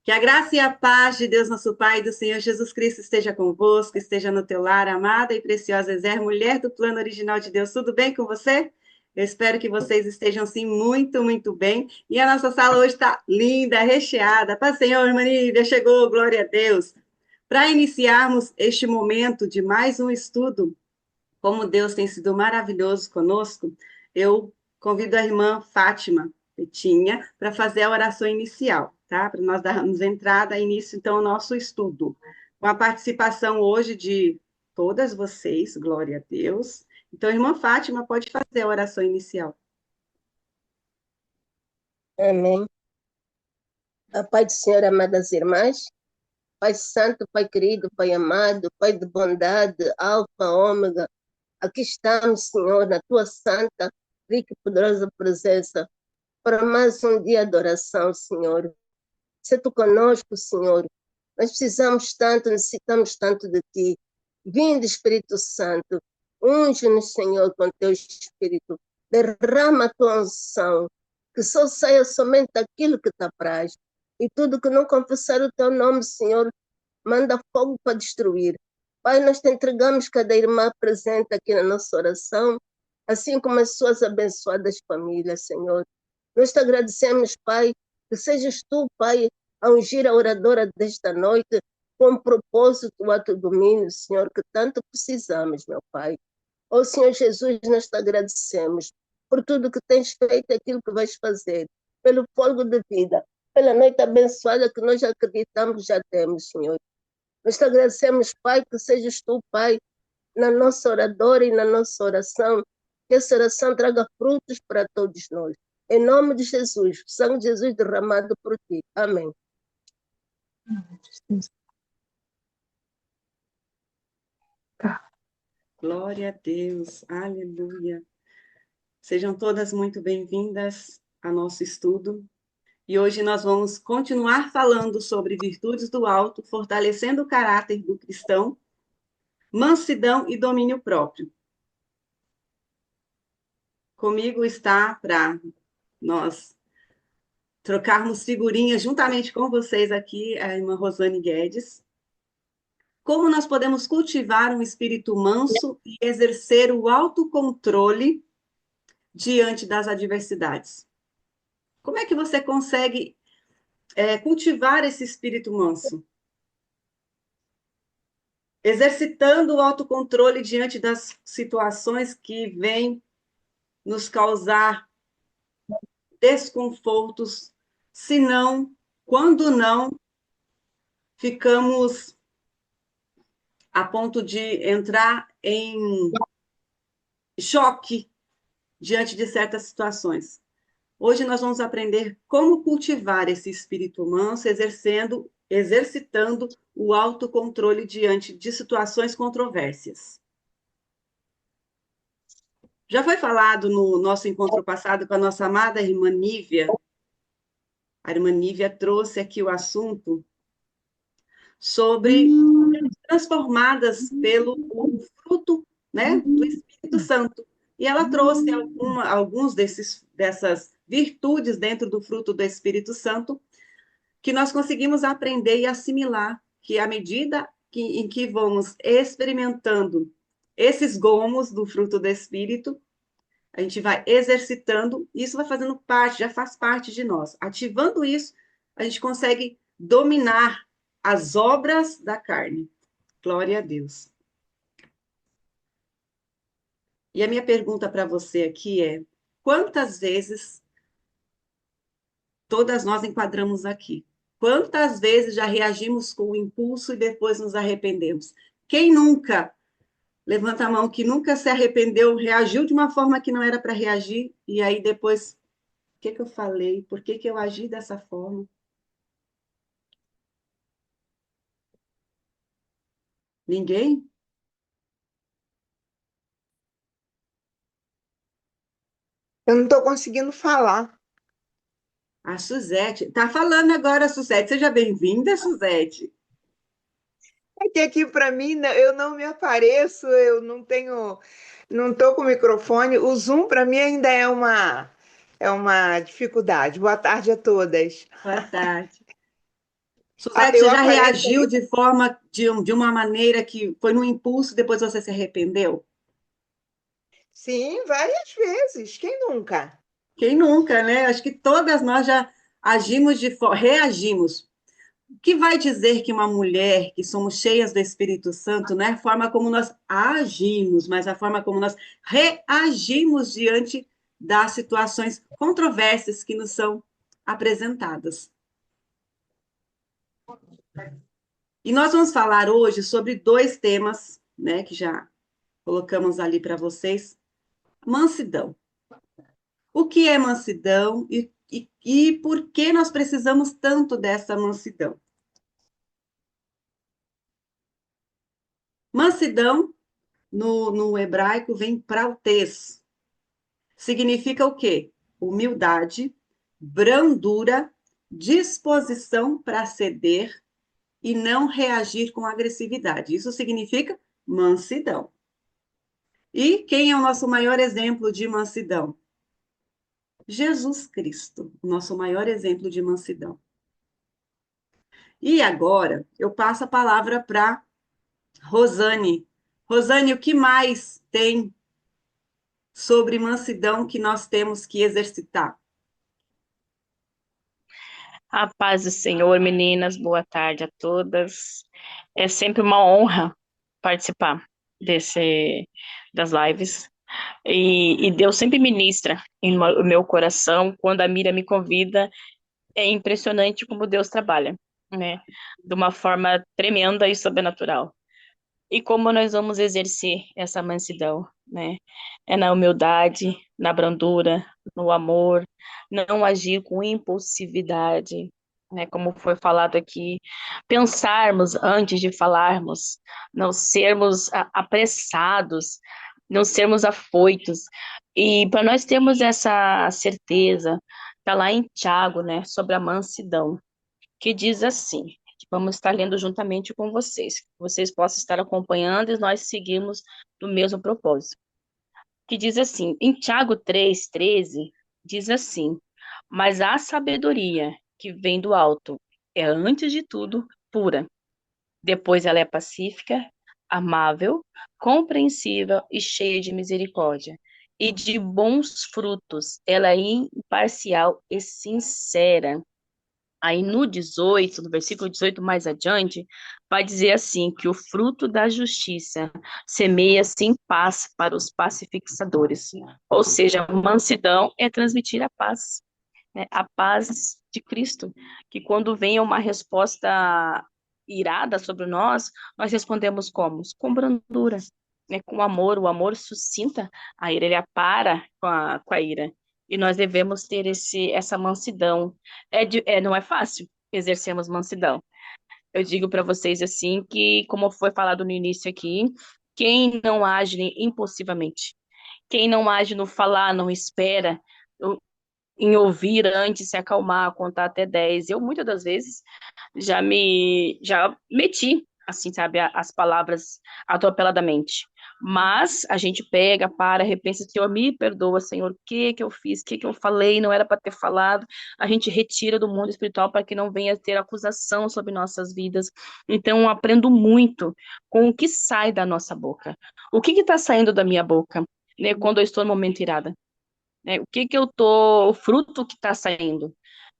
Que a graça e a paz de Deus, nosso Pai, e do Senhor Jesus Cristo esteja convosco, esteja no teu lar, amada e preciosa Ezer, mulher do plano original de Deus. Tudo bem com você? Eu espero que vocês estejam, sim, muito, muito bem. E a nossa sala hoje está linda, recheada. Paz, Senhor, irmã Nívia, chegou, glória a Deus. Para iniciarmos este momento de mais um estudo, como Deus tem sido maravilhoso conosco, eu convido a irmã Fátima Petinha para fazer a oração inicial, tá? Para nós darmos entrada, início, então, ao nosso estudo. Com a participação hoje de todas vocês, glória a Deus. Então, irmã Fátima, pode fazer a oração inicial. Amém. A paz do Senhor, amadas irmãs, Pai Santo, Pai querido, Pai amado, Pai de bondade, Alfa, Ômega, aqui estamos, Senhor, na Tua santa, rica e poderosa presença, para mais um dia de oração, Senhor. Se Tu conosco, Senhor, nós precisamos tanto, necessitamos tanto de Ti. Vinde, Espírito Santo, unge-nos, Senhor, com Teu Espírito, derrama a Tua unção, que só saia somente aquilo que Te apraz. E tudo que não confessar o Teu nome, Senhor, manda fogo para destruir. Pai, nós te entregamos cada irmã presente aqui na nossa oração, assim como as suas abençoadas famílias, Senhor. Nós te agradecemos, Pai, que sejas Tu, Pai, a ungir a oradora desta noite com o propósito, ato domínio, Senhor, que tanto precisamos, meu Pai. Ó Senhor Jesus, nós te agradecemos por tudo que tens feito e aquilo que vais fazer, pelo fogo de vida, pela noite abençoada que nós acreditamos já temos, Senhor. Nós te agradecemos, Pai, que sejas Tu, Pai, na nossa oradora e na nossa oração, que essa oração traga frutos para todos nós. Em nome de Jesus, sangue de Jesus derramado por Ti. Amém. Glória a Deus, aleluia. Sejam todas muito bem-vindas ao nosso estudo. E hoje nós vamos continuar falando sobre virtudes do alto, fortalecendo o caráter do cristão, mansidão e domínio próprio. Comigo está para nós trocarmos figurinhas juntamente com vocês aqui, a irmã Rosane Guedes. Como nós podemos cultivar um espírito manso e exercer o autocontrole diante das adversidades? Como é que você consegue cultivar esse espírito manso? Exercitando o autocontrole diante das situações que vêm nos causar desconfortos, se não, quando não, ficamos a ponto de entrar em choque diante de certas situações. Hoje nós vamos aprender como cultivar esse espírito manso, exercitando o autocontrole diante de situações controversas. Já foi falado no nosso encontro passado com a nossa amada irmã Nívia. A irmã Nívia trouxe aqui o assunto sobre transformadas pelo fruto, né, do Espírito Santo. E ela trouxe alguns dessas virtudes dentro do fruto do Espírito Santo que nós conseguimos aprender e assimilar, que à medida em que vamos experimentando esses gomos do fruto do Espírito, a gente vai exercitando, isso vai fazendo parte, já faz parte de nós. Ativando isso, a gente consegue dominar as obras da carne. Glória a Deus. E a minha pergunta para você aqui é: quantas vezes todas nós enquadramos aqui? Quantas vezes já reagimos com o impulso e depois nos arrependemos? Quem nunca, levanta a mão, que nunca se arrependeu, reagiu de uma forma que não era para reagir, e aí depois, o que eu falei? Por que eu agi dessa forma? Ninguém? Eu não estou conseguindo falar. A Suzete. Está falando agora, Suzete. Seja bem-vinda, Suzete. É que aqui para mim eu não me apareço, eu não tenho, não estou com o microfone. O Zoom para mim ainda é uma dificuldade. Boa tarde a todas. Boa tarde. Suzete, Eu você já apareço reagiu ali? de forma, de uma maneira que foi no impulso, depois você se arrependeu? Sim, várias vezes. Quem nunca? Quem nunca, né? Acho que todas nós já agimos reagimos. O que vai dizer que uma mulher, que somos cheias do Espírito Santo, não é a forma como nós agimos, mas a forma como nós reagimos diante das situações controversas que nos são apresentadas. E nós vamos falar hoje sobre dois temas, né, que já colocamos ali para vocês. Mansidão. O que é mansidão e por que nós precisamos tanto dessa mansidão? Mansidão, no hebraico, vem prautez. Significa o quê? Humildade, brandura, disposição para ceder e não reagir com agressividade. Isso significa mansidão. E quem é o nosso maior exemplo de mansidão? Jesus Cristo, o nosso maior exemplo de mansidão. E agora eu passo a palavra para Rosane. Rosane, o que mais tem sobre mansidão que nós temos que exercitar? A paz do Senhor, meninas, boa tarde a todas. É sempre uma honra participar das lives. E Deus sempre ministra no meu coração. Quando a Miriam me convida, é impressionante como Deus trabalha, né? De uma forma tremenda e sobrenatural. E como nós vamos exercer essa mansidão, né? É na humildade, na brandura, no amor, não agir com impulsividade, né? Como foi falado aqui, pensarmos antes de falarmos, não sermos apressados, não sermos afoitos. E para nós termos essa certeza, está lá em Tiago, né? Sobre a mansidão que diz assim, que vamos estar lendo juntamente com vocês, que vocês possam estar acompanhando e nós seguimos no mesmo propósito. Que diz assim, em Tiago 3:13, diz assim, mas a sabedoria que vem do alto é, antes de tudo, pura. Depois ela é pacífica, amável, compreensível e cheia de misericórdia. E de bons frutos, ela é imparcial e sincera. Aí no versículo 18 mais adiante, vai dizer assim, que o fruto da justiça semeia-se em paz para os pacificadores. Ou seja, mansidão é transmitir a paz, né? A paz de Cristo, que quando vem uma resposta irada sobre nós, nós respondemos como? Com brandura, né? Com amor. O amor suscita a ira, ele apara com a ira. E nós devemos ter essa mansidão. Não é fácil exercermos mansidão. Eu digo para vocês assim que, como foi falado no início aqui, quem não age impulsivamente, quem não age no falar, não espera, em ouvir antes, se acalmar, contar até 10. Eu, muitas das vezes, já meti, assim, sabe, as palavras atropeladamente. Mas a gente pega, para, repensa, Senhor, me perdoa, Senhor, o que que eu fiz, o que que eu falei, não era para ter falado. A gente retira do mundo espiritual para que não venha ter acusação sobre nossas vidas. Então, eu aprendo muito com o que sai da nossa boca. O que está saindo da minha boca, né, quando eu estou no momento irada? Né? O fruto que está saindo.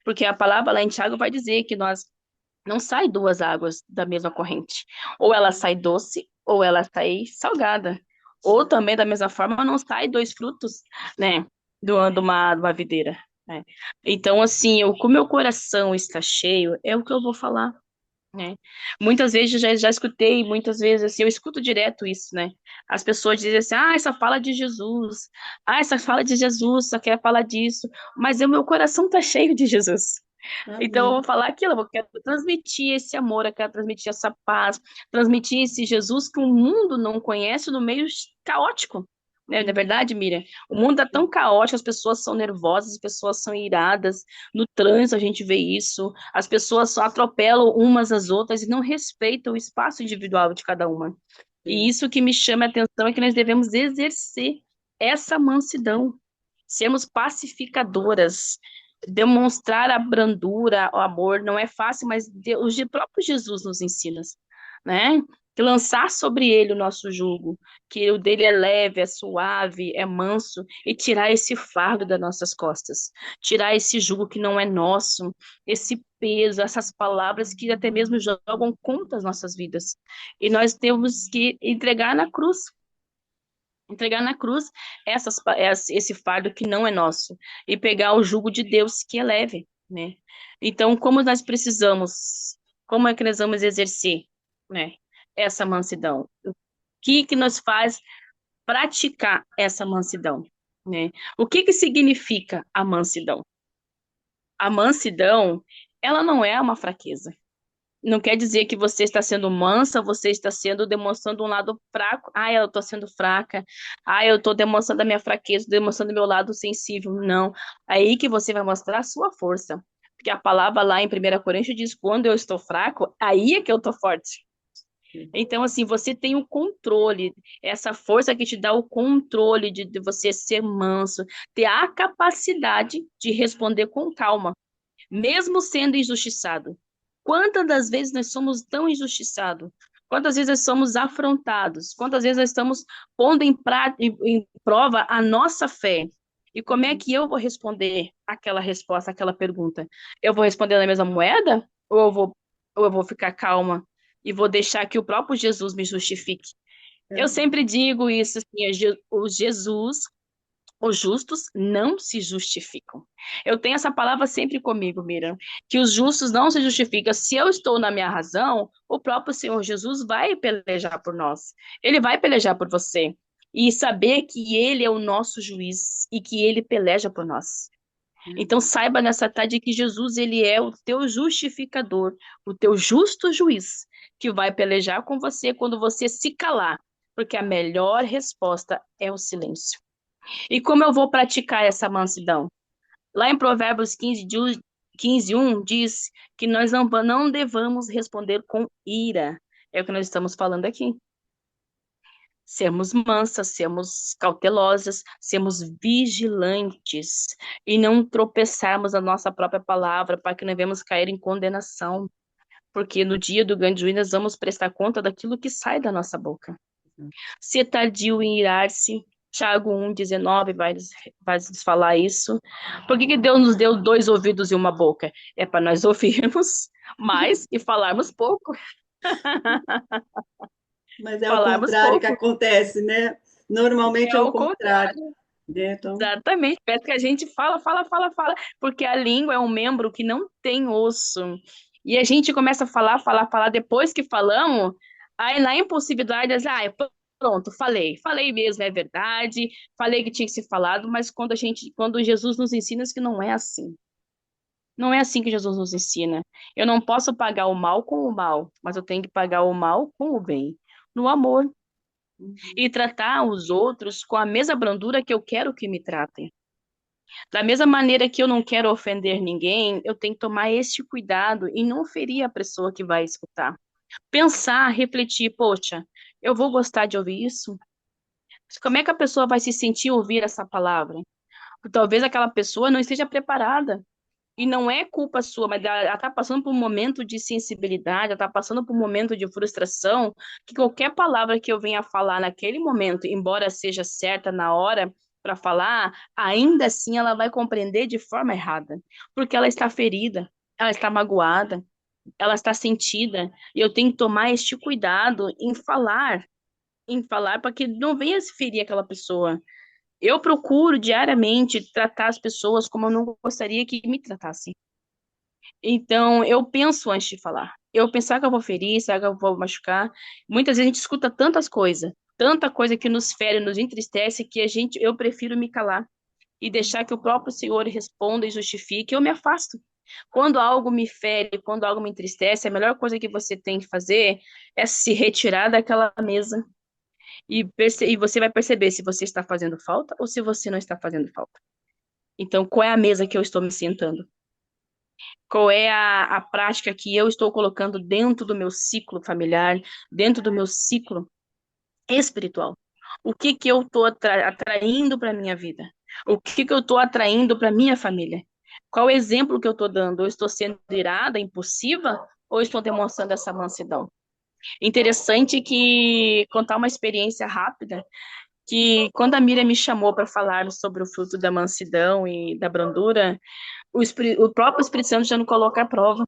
Porque a palavra lá em Tiago vai dizer que nós não sai duas águas da mesma corrente. Ou ela sai doce, ou ela sai salgada. Ou também, da mesma forma, não sai dois frutos, né, de uma videira. Né? Então, assim, como meu coração está cheio, é o que eu vou falar. Né? Muitas vezes já escutei, muitas vezes assim, eu escuto direto isso, né? As pessoas dizem assim, essa fala de Jesus, essa fala de Jesus, só quer falar disso, mas o meu coração tá cheio de Jesus. Então eu Amém. vou falar aquilo, eu quero transmitir esse amor, eu quero transmitir essa paz, transmitir esse Jesus que o mundo não conhece no meio caótico. Né? Na verdade, Miriam, o mundo é tão caótico, as pessoas são nervosas, as pessoas são iradas, no trânsito a gente vê isso, as pessoas só atropelam umas às outras e não respeitam o espaço individual de cada uma. E isso que me chama a atenção é que nós devemos exercer essa mansidão, sermos pacificadoras, Demonstrar a brandura, o amor, não é fácil, mas Deus, o próprio Jesus nos ensina, né? Que lançar sobre ele o nosso jugo, que o dele é leve, é suave, é manso, e tirar esse fardo das nossas costas, tirar esse jugo que não é nosso, esse peso, essas palavras que até mesmo jogam contra as nossas vidas. E nós temos que entregar na cruz esse fardo que não é nosso e pegar o jugo de Deus que é leve, né? Então, como é que nós vamos exercer, né, essa mansidão? O que nos faz praticar essa mansidão, né? O que significa a mansidão? A mansidão, ela não é uma fraqueza. Não quer dizer que você está sendo mansa, você está sendo demonstrando um lado fraco. Ah, eu estou sendo fraca. Ah, eu estou demonstrando a minha fraqueza, demonstrando o meu lado sensível. Não. Aí que você vai mostrar a sua força. Porque a palavra lá em 1 Coríntios diz: quando eu estou fraco, aí é que eu estou forte. Então, assim, você tem o controle, essa força que te dá o controle de você ser manso, ter a capacidade de responder com calma mesmo sendo injustiçado. Quantas das vezes nós somos tão injustiçados? Quantas vezes nós somos afrontados? Quantas vezes nós estamos pondo em prova a nossa fé? E como é que eu vou responder aquela resposta, aquela pergunta? Eu vou responder na mesma moeda? Ou eu vou ficar calma e vou deixar que o próprio Jesus me justifique? Eu sempre digo isso, assim, o Jesus os justos não se justificam. Eu tenho essa palavra sempre comigo, Miriam, que os justos não se justificam. Se eu estou na minha razão, o próprio Senhor Jesus vai pelejar por nós. Ele vai pelejar por você. E saber que Ele é o nosso juiz e que Ele peleja por nós. Então saiba nessa tarde que Jesus, Ele é o teu justificador, o teu justo juiz, que vai pelejar com você quando você se calar, porque a melhor resposta é o silêncio. E como eu vou praticar essa mansidão? Lá em Provérbios 15:1 diz que nós não devamos responder com ira. É o que nós estamos falando aqui. Sermos mansas, sermos cautelosas, sermos vigilantes e não tropeçarmos a nossa própria palavra para que não venhamos cair em condenação. Porque no dia do grande juízo nós vamos prestar conta daquilo que sai da nossa boca. Ser tardio em irar-se, Tiago 1,19 vai nos falar isso. Por que Deus nos deu 2 ouvidos e uma boca? É para nós ouvirmos mais e falarmos pouco. Mas é o Falarmos contrário que pouco. acontece, né? Normalmente é o contrário. Né? Então, Exatamente. Parece que a gente fala, porque a língua é um membro que não tem osso. E a gente começa a falar, depois que falamos, aí na impulsividade, pronto, falei mesmo, é verdade, falei que tinha que ser falado, mas quando Jesus nos ensina que não é assim. Não é assim que Jesus nos ensina. Eu não posso pagar o mal com o mal, mas eu tenho que pagar o mal com o bem, no amor, e tratar os outros com a mesma brandura que eu quero que me tratem. Da mesma maneira que eu não quero ofender ninguém, eu tenho que tomar este cuidado e não ferir a pessoa que vai escutar. Pensar, refletir, poxa, eu vou gostar de ouvir isso? Como é que a pessoa vai se sentir ouvir essa palavra? Talvez aquela pessoa não esteja preparada. E não é culpa sua, mas ela está passando por um momento de sensibilidade, ela está passando por um momento de frustração, que qualquer palavra que eu venha falar naquele momento, embora seja certa na hora para falar, ainda assim ela vai compreender de forma errada, porque ela está ferida, ela está magoada, ela está sentida, e eu tenho que tomar este cuidado em falar para que não venha se ferir aquela pessoa. Eu procuro diariamente tratar as pessoas como eu não gostaria que me tratassem. Então, eu penso antes de falar. Eu pensar que eu vou ferir, será que eu vou machucar? Muitas vezes a gente escuta tantas coisas, tanta coisa que nos fere, nos entristece, que eu prefiro me calar e deixar que o próprio Senhor responda e justifique, eu me afasto. Quando algo me fere, quando algo me entristece, a melhor coisa que você tem que fazer é se retirar daquela mesa e você vai perceber se você está fazendo falta ou se você não está fazendo falta. Então, qual é a mesa que eu estou me sentando? Qual é a prática que eu estou colocando dentro do meu ciclo familiar, dentro do meu ciclo espiritual? O que eu estou atraindo para a minha vida? O que eu estou atraindo para a minha família? Qual o exemplo que eu estou dando? Eu estou sendo irada, impulsiva, ou estou demonstrando essa mansidão? Interessante que contar uma experiência rápida, que quando a Miriam me chamou para falar sobre o fruto da mansidão e da brandura, o próprio Espírito Santo já me coloca à prova.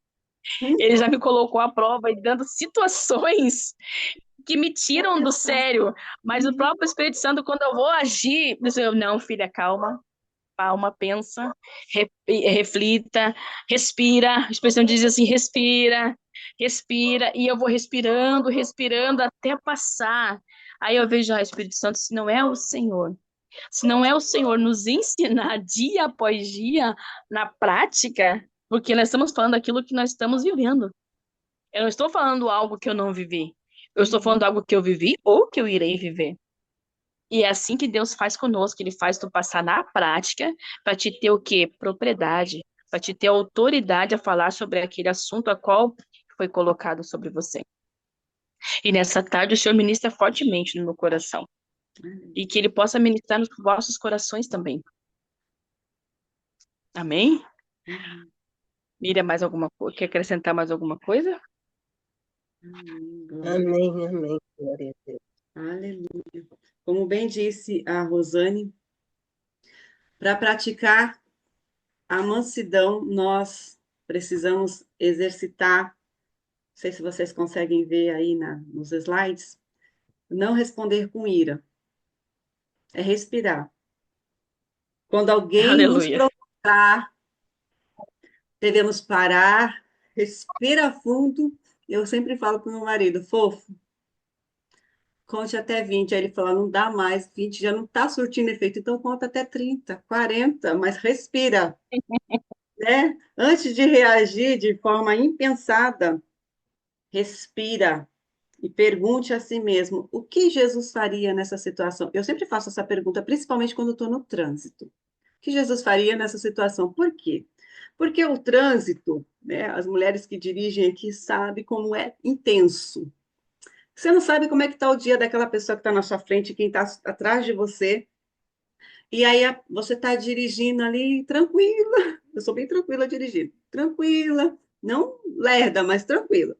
Ele já me colocou à prova e dando situações que me tiram do sério. Mas o próprio Espírito Santo, quando eu vou agir, eu, não, filha, calma. Calma, pensa, reflita, respira. A expressão diz assim: respira, respira, e eu vou respirando, respirando até passar. Aí eu vejo, Espírito Santo, se não é o Senhor nos ensinar dia após dia, na prática, porque nós estamos falando daquilo que nós estamos vivendo. Eu não estou falando algo que eu não vivi. Eu estou falando algo que eu vivi ou que eu irei viver. E é assim que Deus faz conosco, Ele faz tu passar na prática para te ter o quê? Propriedade, para te ter autoridade a falar sobre aquele assunto a qual foi colocado sobre você. E nessa tarde o Senhor ministra fortemente no meu coração. E que Ele possa ministrar nos vossos corações também. Amém? Miriam, mais alguma coisa? Quer acrescentar mais alguma coisa? Amém, amém. Glória a Deus. Aleluia. Como bem disse a Rosane, para praticar a mansidão, nós precisamos exercitar, não sei se vocês conseguem ver aí nos slides, não responder com ira, é respirar. Quando alguém nos Aleluia. provocar, devemos parar, respira fundo. Eu sempre falo para o meu marido, fofo, conte até 20. Aí ele fala, não dá mais, 20 já não está surtindo efeito, então conta até 30, 40, mas respira, né? Antes de reagir de forma impensada, respira e pergunte a si mesmo, o que Jesus faria nessa situação? Eu sempre faço essa pergunta, principalmente quando estou no trânsito. O que Jesus faria nessa situação? Por quê? Porque o trânsito, né, as mulheres que dirigem aqui sabem como é intenso. Você não sabe como é que está o dia daquela pessoa que está na sua frente, quem está atrás de você. E aí você está dirigindo ali tranquila. Eu sou bem tranquila dirigindo. Tranquila, não lerda, mas tranquila.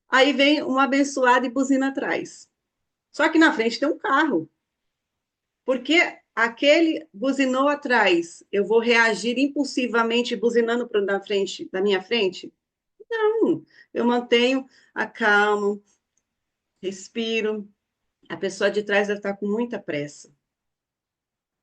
Aí vem um abençoado e buzina atrás. Só que na frente tem um carro. Porque aquele buzinou atrás, eu vou reagir impulsivamente buzinando na frente, da minha frente? Não, eu mantenho a calma, respiro. A pessoa de trás deve estar com muita pressa.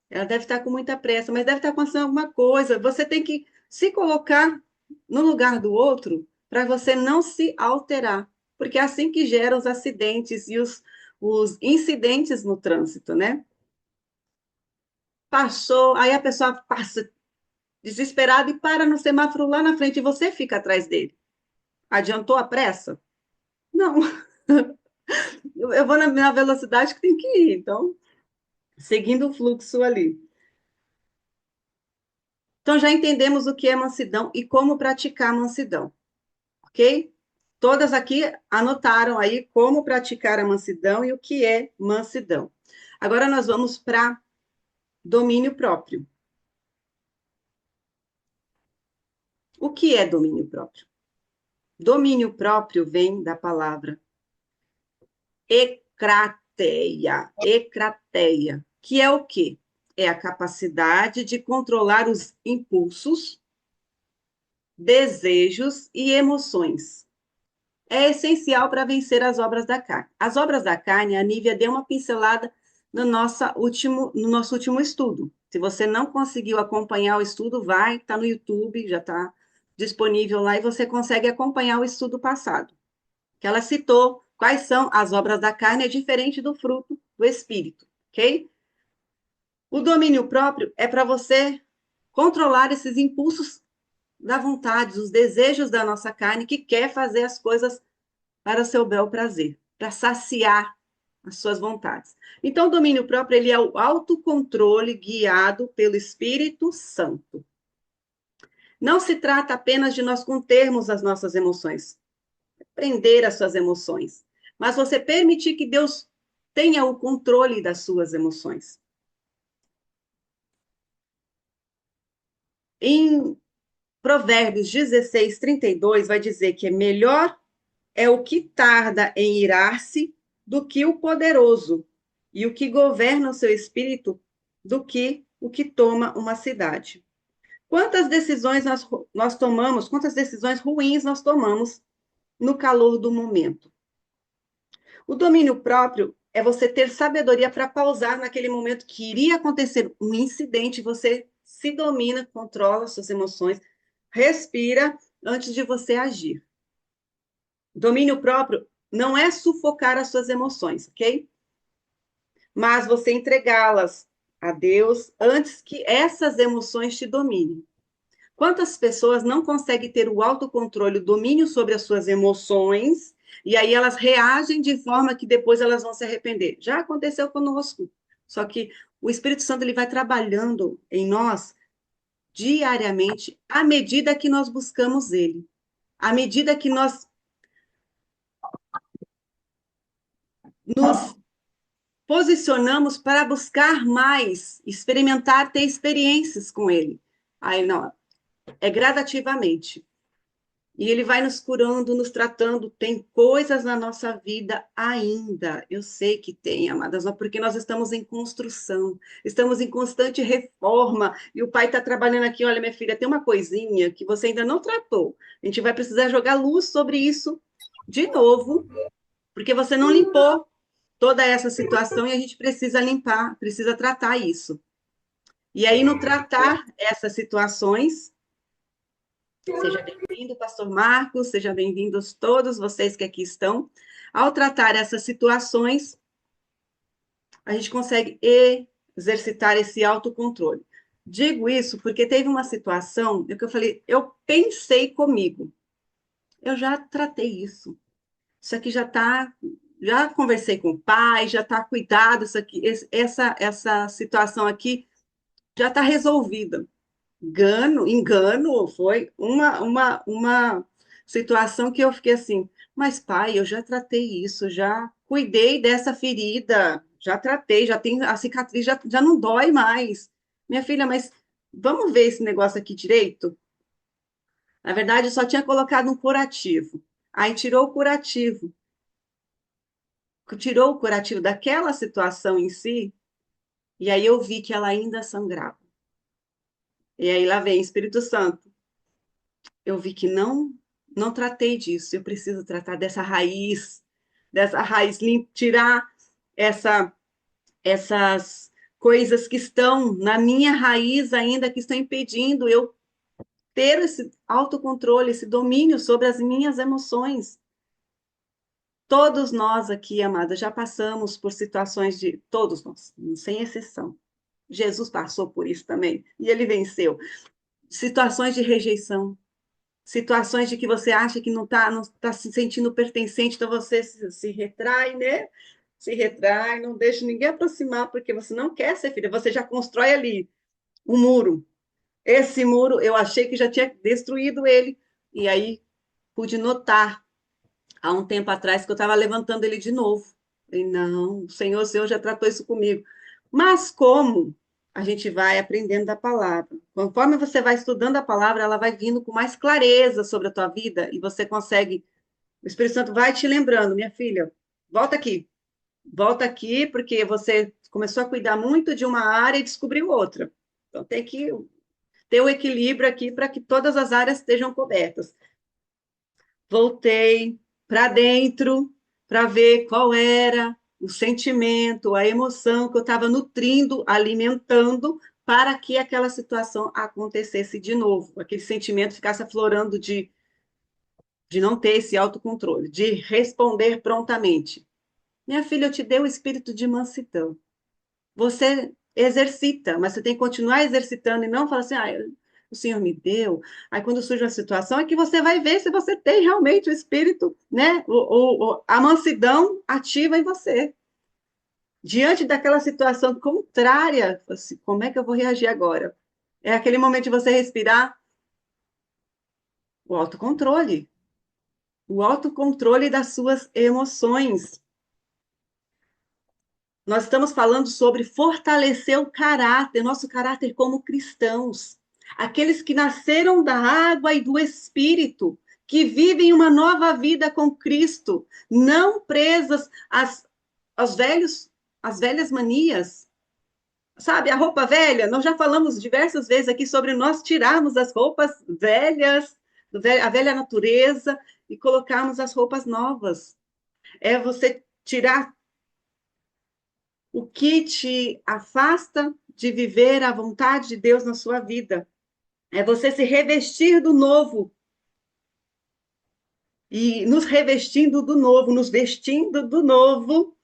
Ela deve estar com muita pressa, mas deve estar acontecendo alguma coisa. Você tem que se colocar no lugar do outro para você não se alterar, porque é assim que geram os acidentes e os incidentes no trânsito, né? Passou, aí a pessoa passa desesperada e para no semáforo lá na frente e você fica atrás dele. Adiantou a pressa? Não. Eu vou na velocidade que tem que ir, então, seguindo o fluxo ali. Então, já entendemos o que é mansidão e como praticar mansidão, ok? Todas aqui anotaram aí como praticar a mansidão e o que é mansidão. Agora nós vamos para domínio próprio. O que é domínio próprio? Domínio próprio vem da palavra ecrateia, que é o quê? É a capacidade de controlar os impulsos, desejos e emoções. É essencial para vencer as obras da carne. As obras da carne, a Nívia deu uma pincelada no nosso último estudo. Se você não conseguiu acompanhar o estudo, vai, está no YouTube, já está disponível lá e você consegue acompanhar o estudo passado. Que ela citou quais são as obras da carne, é diferente do fruto do espírito, ok? O domínio próprio é para você controlar esses impulsos da vontade, os desejos da nossa carne, que quer fazer as coisas para o seu bel prazer, para saciar as suas vontades. Então, o domínio próprio, ele é o autocontrole guiado pelo Espírito Santo. Não se trata apenas de nós contermos as nossas emoções, prender as suas emoções, mas você permitir que Deus tenha o controle das suas emoções. Em Provérbios 16:32 vai dizer que é melhor é o que tarda em irar-se do que o poderoso, e o que governa o seu espírito do que o que toma uma cidade. Quantas decisões nós tomamos, quantas decisões ruins nós tomamos no calor do momento? O domínio próprio é você ter sabedoria para pausar naquele momento que iria acontecer um incidente, você se domina, controla suas emoções, respira antes de você agir. Domínio próprio não é sufocar as suas emoções, ok? Mas você entregá-las a Deus antes que essas emoções te dominem. Quantas pessoas não conseguem ter o autocontrole, o domínio sobre as suas emoções, e aí elas reagem de forma que depois elas vão se arrepender? Já aconteceu conosco. Só que o Espírito Santo ele vai trabalhando em nós diariamente à medida que nós buscamos ele. À medida que nós nos posicionamos para buscar mais, experimentar, ter experiências com ele. Aí não, é gradativamente. E ele vai nos curando, nos tratando. Tem coisas na nossa vida ainda. Eu sei que tem, amadas, porque nós estamos em construção, estamos em constante reforma. E o pai está trabalhando aqui. Olha, minha filha, tem uma coisinha que você ainda não tratou. A gente vai precisar jogar luz sobre isso de novo, porque você não limpou toda essa situação e a gente precisa limpar, precisa tratar isso. E aí, no tratar essas situações, seja bem-vindo, pastor Marcos, sejam bem-vindos todos vocês que aqui estão. Ao tratar essas situações, a gente consegue exercitar esse autocontrole. Digo isso porque teve uma situação que eu falei, eu pensei comigo, eu já tratei isso. Isso aqui já está, já conversei com o pai, já está cuidado, isso aqui, essa situação aqui já está resolvida. Engano, foi uma situação que eu fiquei assim, mas pai, eu já tratei isso, já cuidei dessa ferida, já tratei, já tem a cicatriz, já não dói mais. Minha filha, mas vamos ver esse negócio aqui direito? Na verdade, eu só tinha colocado um curativo. Aí tirou o curativo daquela situação em si, e aí eu vi que ela ainda sangrava. E aí lá vem Espírito Santo. Eu vi que não tratei disso. Eu preciso tratar dessa raiz, tirar essa, essas coisas que estão na minha raiz ainda, que estão impedindo eu ter esse autocontrole, esse domínio sobre as minhas emoções. Todos nós aqui, amadas, já passamos por situações todos nós, sem exceção. Jesus passou por isso também, e ele venceu. Situações de rejeição, situações de que você acha que não tá se sentindo pertencente, então você se retrai, né? Se retrai, não deixa ninguém aproximar, porque você não quer ser filha, você já constrói ali um muro. Esse muro, eu achei que já tinha destruído ele, e aí pude notar, há um tempo atrás, que eu estava levantando ele de novo. E não, o Senhor já tratou isso comigo. Mas como a gente vai aprendendo da palavra? Conforme você vai estudando a palavra, ela vai vindo com mais clareza sobre a tua vida e você consegue. O Espírito Santo vai te lembrando, minha filha, volta aqui, porque você começou a cuidar muito de uma área e descobriu outra. Então tem que ter o equilíbrio aqui para que todas as áreas estejam cobertas. Voltei para dentro para ver qual era o sentimento, a emoção que eu estava nutrindo, alimentando, para que aquela situação acontecesse de novo, aquele sentimento ficasse aflorando de não ter esse autocontrole, de responder prontamente. Minha filha, eu te dei o espírito de mansidão. Você exercita, mas você tem que continuar exercitando e não falar assim, o Senhor me deu. Aí, quando surge uma situação, é que você vai ver se você tem realmente o espírito, né? A mansidão ativa em você. Diante daquela situação contrária, assim, como é que eu vou reagir agora? É aquele momento de você respirar, o autocontrole das suas emoções. Nós estamos falando sobre fortalecer o caráter, nosso caráter como cristãos. aqueles que nasceram da água e do Espírito, que vivem uma nova vida com Cristo, não presas aos velhos, às velhas manias. Sabe, a roupa velha, nós já falamos diversas vezes aqui sobre nós tirarmos as roupas velhas, a velha natureza, e colocarmos as roupas novas. É você tirar o que te afasta de viver a vontade de Deus na sua vida. É você se revestir do novo. E nos revestindo do novo, nos vestindo do novo,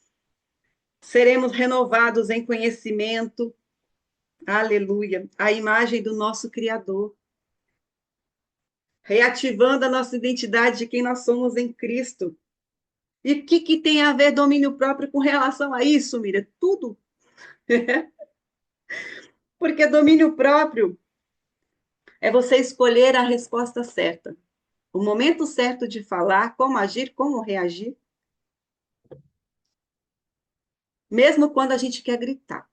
seremos renovados em conhecimento. Aleluia. A imagem do nosso Criador. Reativando a nossa identidade de quem nós somos em Cristo. E o que tem a ver domínio próprio com relação a isso, Miriam? Tudo. Porque domínio próprio é você escolher a resposta certa. O momento certo de falar, como agir, como reagir. Mesmo quando a gente quer gritar.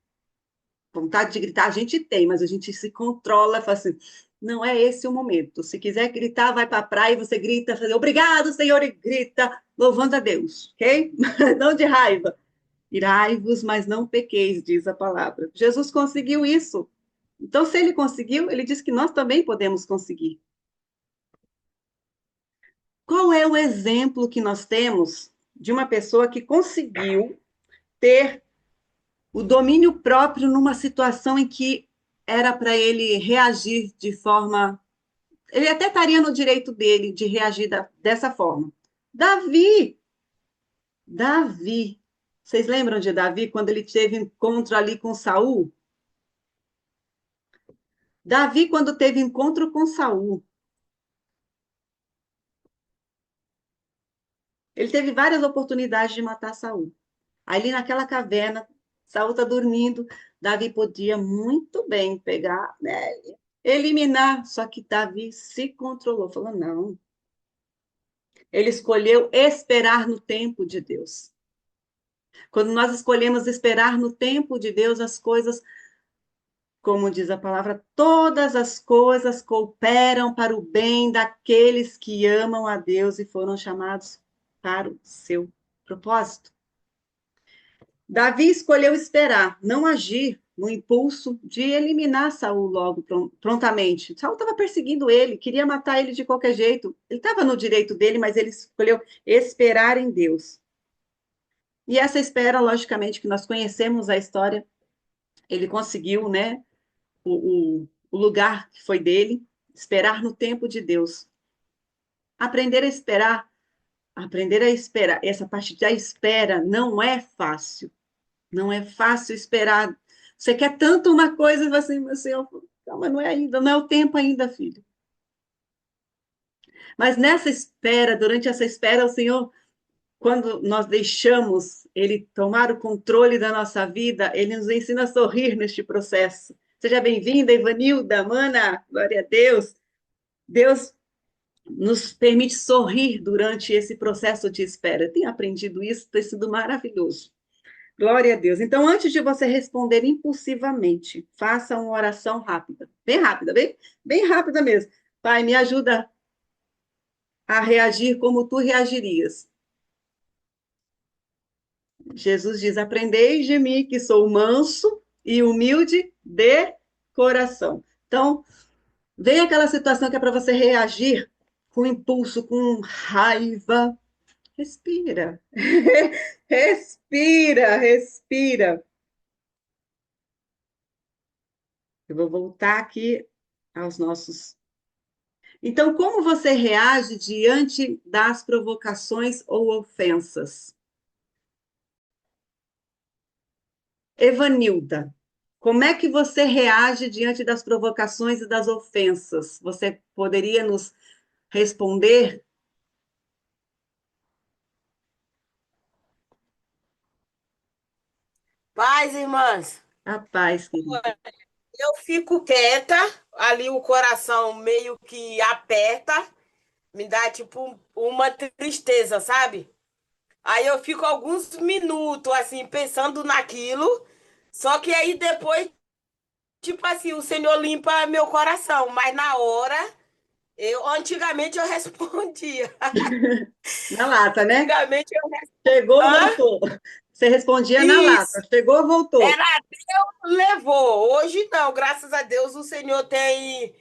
Vontade de gritar a gente tem, mas a gente se controla, fala assim, não é esse o momento. Se quiser gritar, vai para a praia e você grita, faz, obrigado, Senhor, e grita, louvando a Deus, ok? Não de raiva. Irai-vos, mas não pequeis, diz a palavra. Jesus conseguiu isso. Então, se ele conseguiu, ele diz que nós também podemos conseguir. Qual é o exemplo que nós temos de uma pessoa que conseguiu ter o domínio próprio numa situação em que era para ele reagir de forma... Ele até estaria no direito dele de reagir dessa forma. Davi. Vocês lembram de Davi, quando ele teve encontro ali com Saul? Davi, quando teve encontro com Saul, ele teve várias oportunidades de matar Saul. Ali naquela caverna, Saul está dormindo, Davi podia muito bem pegar, né, eliminar, só que Davi se controlou, falou, não. Ele escolheu esperar no tempo de Deus. Quando nós escolhemos esperar no tempo de Deus, as coisas, como diz a palavra, todas as coisas cooperam para o bem daqueles que amam a Deus e foram chamados para o seu propósito. Davi escolheu esperar, não agir no impulso de eliminar Saul logo prontamente. Saul estava perseguindo ele, queria matar ele de qualquer jeito. Ele estava no direito dele, mas ele escolheu esperar em Deus. E essa espera, logicamente, que nós conhecemos a história, ele conseguiu, né, o lugar que foi dele, esperar no tempo de Deus. Aprender a esperar, essa parte da espera não é fácil. Não é fácil esperar. Você quer tanto uma coisa, e assim, mas Senhor, calma, não é ainda, não é o tempo ainda, filho. Mas nessa espera, durante essa espera, o Senhor, quando nós deixamos Ele tomar o controle da nossa vida, Ele nos ensina a sorrir neste processo. Seja bem-vinda, Ivanilda, Mana, glória a Deus. Deus nos permite sorrir durante esse processo de espera. Eu tenho aprendido isso, tem sido maravilhoso. Glória a Deus. Então, antes de você responder impulsivamente, faça uma oração rápida, bem rápida mesmo. Pai, me ajuda a reagir como tu reagirias. Jesus diz: aprendei de mim, que sou manso e humilde de coração. Então, vem aquela situação que é para você reagir com impulso, com raiva. Respira. Respira. Eu vou voltar aqui aos nossos. Então, como você reage diante das provocações ou ofensas? Evanilda, como é que você reage diante das provocações e das ofensas? Você poderia nos responder? Paz, irmãs. A paz, querida. Eu fico quieta, ali o coração meio que aperta, me dá tipo uma tristeza, sabe? Aí eu fico alguns minutos assim pensando naquilo, só que aí depois tipo assim, o Senhor limpa meu coração, mas na hora, antigamente eu respondia. Na lata, né? Antigamente eu. Chegou, Hã? voltou. Você respondia na lata. Isso. Chegou, voltou. Era Deus levou. Hoje não, graças a Deus o Senhor tem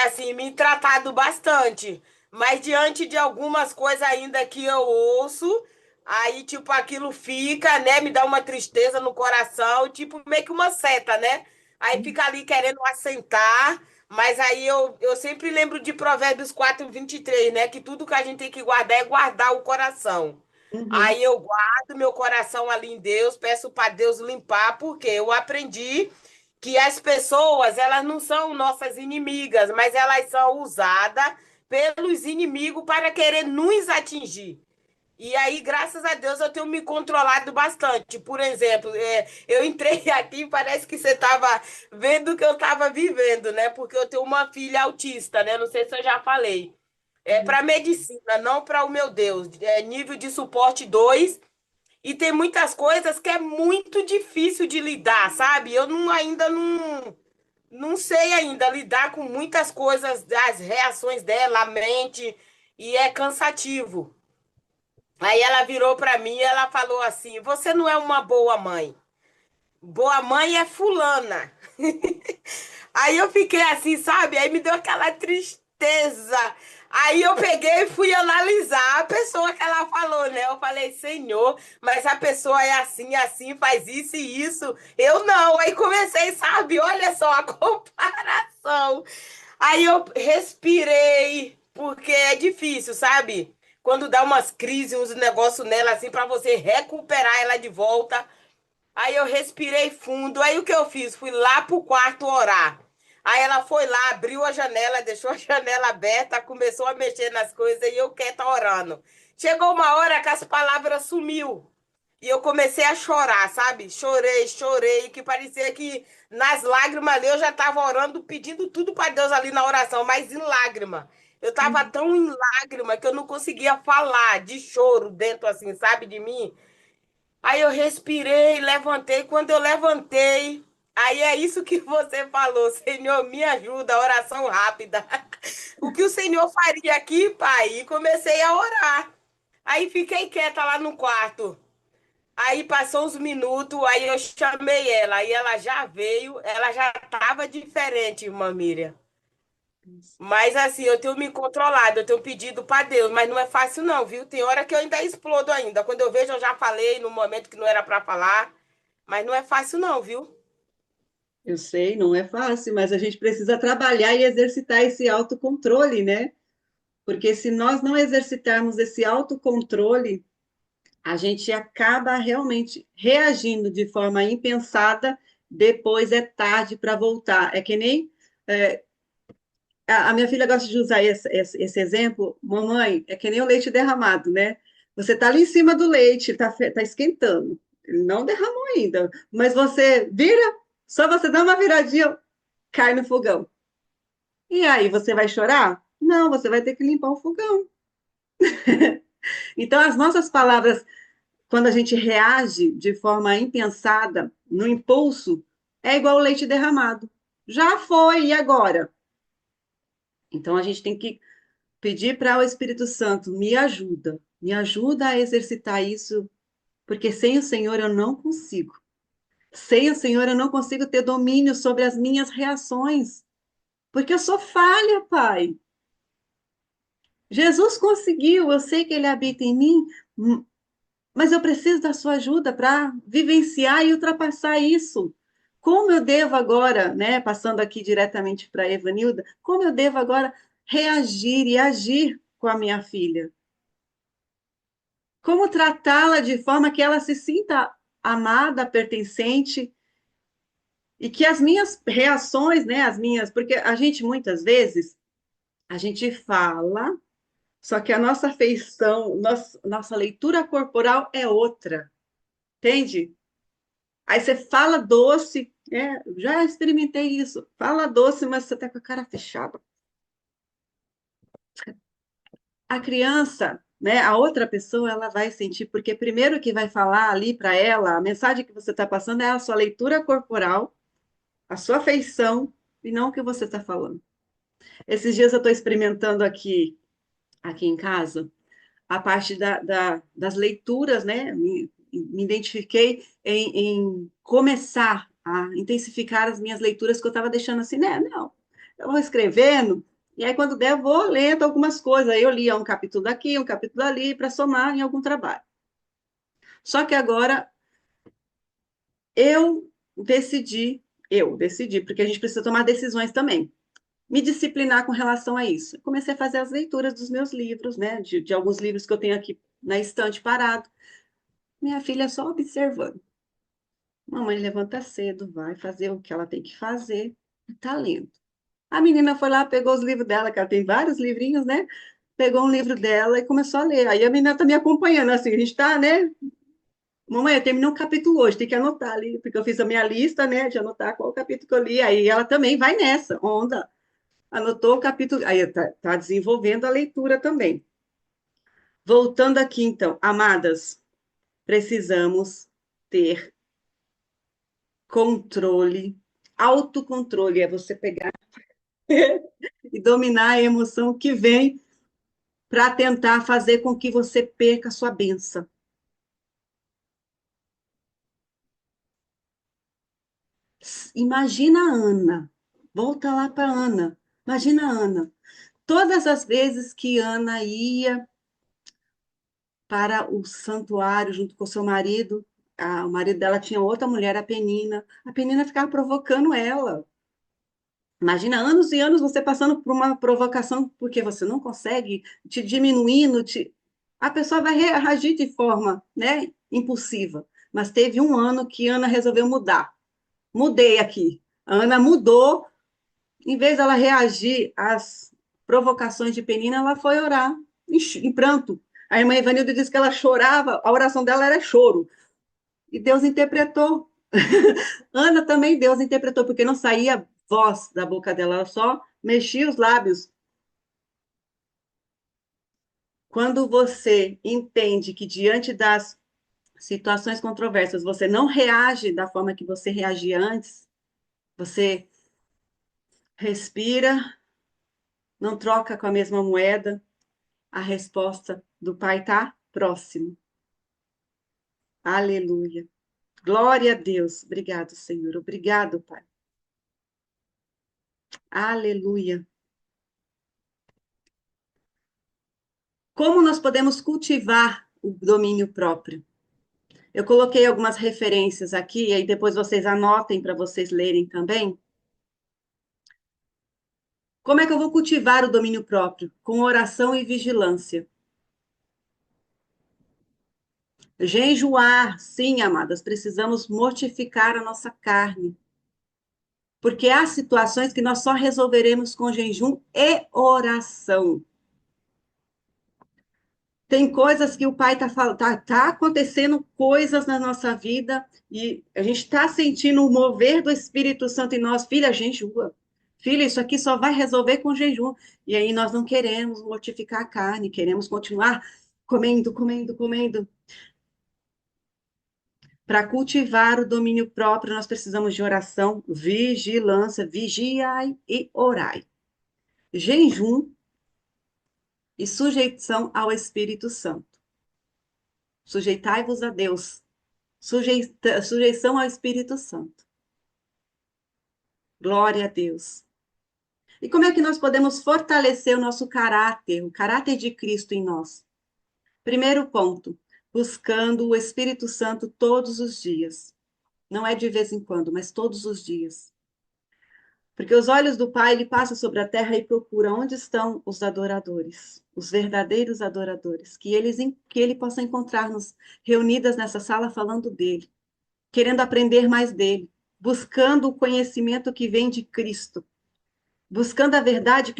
assim me tratado bastante. Mas diante de algumas coisas ainda que eu ouço, aí tipo aquilo fica, né, me dá uma tristeza no coração, tipo meio que uma seta, né? Aí fica ali querendo assentar, mas aí eu sempre lembro de Provérbios 4:23, né, que tudo que a gente tem que guardar é guardar o coração. Uhum, Aí eu guardo meu coração ali em Deus, peço para Deus limpar, porque eu aprendi que as pessoas, elas não são nossas inimigas, mas elas são usadas pelos inimigos para querer nos atingir. E aí, graças a Deus, eu tenho me controlado bastante. Por exemplo, eu entrei aqui e parece que você estava vendo o que eu estava vivendo, né? Porque eu tenho uma filha autista, né? Não sei se eu já falei. É uhum, para medicina, não para o meu Deus. É nível de suporte 2 e tem muitas coisas que é muito difícil de lidar, sabe? Eu ainda não sei ainda lidar com muitas coisas, das reações dela, a mente, e é cansativo. Aí ela virou para mim e ela falou assim: Você não é uma boa mãe. Boa mãe é fulana. Aí eu fiquei assim, sabe? Aí me deu aquela tristeza. Aí eu peguei e fui analisar a pessoa que ela falou, né? Eu falei, Senhor, mas a pessoa é assim, assim, faz isso e isso. Eu não. Aí comecei, sabe? Olha só a comparação. Aí eu respirei, porque é difícil, sabe? Quando dá umas crises, uns negócios nela, assim, para você recuperar ela de volta. Aí eu respirei fundo. Aí o que eu fiz? Fui lá pro quarto orar. Aí ela foi lá, abriu a janela, deixou a janela aberta, começou a mexer nas coisas e eu quieta orando. Chegou uma hora que as palavras sumiu. E eu comecei a chorar, sabe? Chorei, chorei, que parecia que nas lágrimas ali eu já estava orando, pedindo tudo para Deus ali na oração, mas em lágrima. Eu estava uhum. tão em lágrima que eu não conseguia falar de choro dentro assim, sabe, de mim. Aí eu respirei, levantei. Quando eu levantei, aí é isso que você falou, Senhor, me ajuda, oração rápida. O que o Senhor faria aqui, pai? E comecei a orar. Aí fiquei quieta lá no quarto. Aí passou uns minutos, aí eu chamei ela, aí ela já veio, ela já estava diferente, irmã Miriam. Mas assim, eu tenho me controlado, eu tenho pedido para Deus, mas não é fácil não, viu? Tem hora que eu ainda explodo ainda. Quando eu vejo, eu já falei no momento que não era para falar, mas não é fácil não, viu? Eu sei, não é fácil, mas a gente precisa trabalhar e exercitar esse autocontrole, né? Porque se nós não exercitarmos esse autocontrole, a gente acaba realmente reagindo de forma impensada, depois é tarde para voltar. É que nem é, a minha filha gosta de usar esse exemplo, mamãe, é que nem o leite derramado, né? Você está ali em cima do leite, tá esquentando, ele não derramou ainda, mas você vira, só você dá uma viradinha, cai no fogão. E aí, você vai chorar? Não, você vai ter que limpar o fogão. Então, as nossas palavras, quando a gente reage de forma impensada, no impulso, é igual o leite derramado. Já foi, e agora? Então, a gente tem que pedir para o Espírito Santo, me ajuda a exercitar isso, porque sem o Senhor eu não consigo. Sem o Senhor eu não consigo ter domínio sobre as minhas reações, porque eu sou falha, Pai. Jesus conseguiu, eu sei que ele habita em mim, mas eu preciso da sua ajuda para vivenciar e ultrapassar isso. Como eu devo agora, né, passando aqui diretamente para a Evanilda, como eu devo agora reagir e agir com a minha filha? Como tratá-la de forma que ela se sinta amada, pertencente, e que as minhas reações, né, as minhas, porque a gente muitas vezes a gente fala, só que a nossa feição, nossa leitura corporal é outra, entende? Aí você fala doce, já experimentei isso. Fala doce, mas você tá com a cara fechada. A criança, né, a outra pessoa, ela vai sentir, porque primeiro que vai falar ali para ela, a mensagem que você está passando é a sua leitura corporal, a sua afeição e não o que você está falando. Esses dias eu estou experimentando aqui em casa a parte das leituras, né? Me identifiquei em começar a intensificar as minhas leituras que eu estava deixando assim, né? Não, eu vou escrevendo, e aí quando der, eu vou lendo algumas coisas. Aí eu lia um capítulo daqui, um capítulo ali, para somar em algum trabalho. Só que agora eu decidi, porque a gente precisa tomar decisões também, me disciplinar com relação a isso. Comecei a fazer as leituras dos meus livros, né? De alguns livros que eu tenho aqui na estante parado. Minha filha só observando. Mamãe levanta cedo, vai fazer o que ela tem que fazer, e tá lendo. A menina foi lá, pegou os livros dela, que ela tem vários livrinhos, né? Pegou um livro dela e começou a ler. Aí a menina tá me acompanhando, assim, a gente tá, né? Mamãe, eu terminei um capítulo hoje, tem que anotar ali, porque eu fiz a minha lista, né, de anotar qual capítulo que eu li. Aí ela também vai nessa onda. Anotou o capítulo, aí tá desenvolvendo a leitura também. Voltando aqui, então, amadas, precisamos ter controle, autocontrole, é você pegar e dominar a emoção que vem para tentar fazer com que você perca a sua benção. Imagina a Ana, volta lá para Ana, imagina a Ana, todas as vezes que Ana ia para o santuário junto com o seu marido, o marido dela tinha outra mulher, a Penina ficava provocando ela. Imagina anos e anos você passando por uma provocação porque você não consegue, te diminuindo, a pessoa vai reagir de forma, né, impulsiva. Mas teve um ano que Ana resolveu mudar. Mudei aqui. A Ana mudou, em vez dela reagir às provocações de Penina, ela foi orar em pranto. A irmã Ivanilda disse que ela chorava, a oração dela era choro. E Deus interpretou. Ana também, Deus interpretou, porque não saía voz da boca dela, ela só mexia os lábios. Quando você entende que diante das situações controversas você não reage da forma que você reagia antes, você respira, não troca com a mesma moeda, a resposta do Pai está próximo. Aleluia. Glória a Deus. Obrigado, Senhor. Obrigado, Pai. Aleluia. Como nós podemos cultivar o domínio próprio? Eu coloquei algumas referências aqui, e aí depois vocês anotem para vocês lerem também. Como é que eu vou cultivar o domínio próprio? Com oração e vigilância. Jejuar, sim, amadas, precisamos mortificar a nossa carne. Porque há situações que nós só resolveremos com jejum e oração. Tem coisas que o Pai está falando, tá acontecendo coisas na nossa vida e a gente está sentindo o mover do Espírito Santo em nós. Filha, jejua. Filha, isso aqui só vai resolver com jejum. E aí nós não queremos mortificar a carne, queremos continuar comendo, comendo, comendo. Para cultivar o domínio próprio, nós precisamos de oração, vigilância, vigiai e orai. Jejum e sujeição ao Espírito Santo. Sujeitai-vos a Deus. Sujeição ao Espírito Santo. Glória a Deus. E como é que nós podemos fortalecer o nosso caráter, o caráter de Cristo em nós? Primeiro ponto, buscando o Espírito Santo todos os dias. Não é de vez em quando, mas todos os dias. Porque os olhos do Pai, ele passa sobre a terra e procura onde estão os adoradores, os verdadeiros adoradores, que ele possa encontrar-nos reunidas nessa sala falando dele, querendo aprender mais dele, buscando o conhecimento que vem de Cristo, buscando a verdade